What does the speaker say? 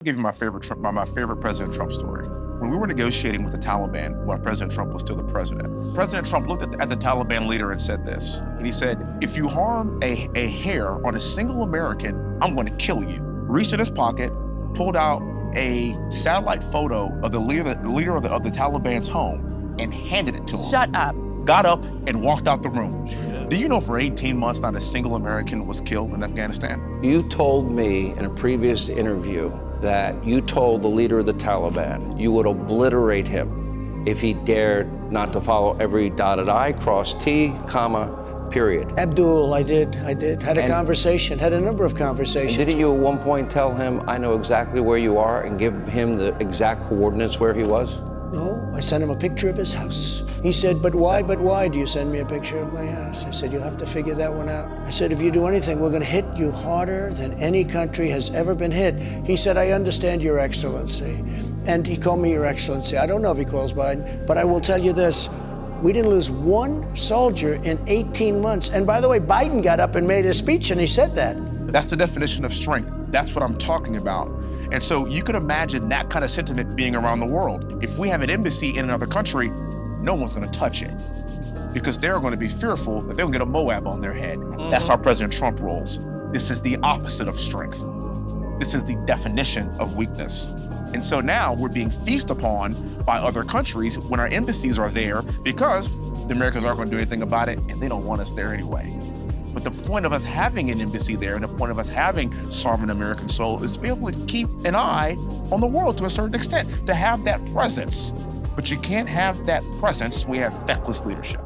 I'll give you my favorite President Trump story. When we were negotiating with the Taliban, while President Trump was still the president, President Trump looked at the Taliban leader and said this. And he said, if you harm a hair on a single American, I'm going to kill you. Reached in his pocket, pulled out a satellite photo of the leader of the Taliban's home and handed it to him. Shut up. Got up and walked out the room. Do you know for 18 months not a single American was killed in Afghanistan? You told me in a previous interview that you told the leader of the Taliban you would obliterate him if he dared not to follow every dotted I, crossed T, comma, period. Abdul, I did. Had a conversation, had a number of conversations. And didn't you at one point tell him, I know exactly where you are, and give him the exact coordinates where he was? No, I sent him a picture of his house. He said, but why do you send me a picture of my house? I said, you'll have to figure that one out. I said, if you do anything, we're gonna hit you harder than any country has ever been hit. He said, I understand, Your Excellency. And he called me Your Excellency. I don't know if he calls Biden, but I will tell you this. We didn't lose one soldier in 18 months. And by the way, Biden got up and made a speech and he said that. That's the definition of strength. That's what I'm talking about. And so you could imagine that kind of sentiment being around the world. If we have an embassy in another country, no one's going to touch it because they're going to be fearful that they'll get a Moab on their head. That's how President Trump rolls. This is the opposite of strength. This is the definition of weakness. And so now we're being feasted upon by other countries when our embassies are there because the Americans aren't going to do anything about it and they don't want us there anyway. But the point of us having an embassy there and the point of us having sovereign American soul is to be able to keep an eye on the world to a certain extent, to have that presence. But you can't have that presence when we have feckless leadership.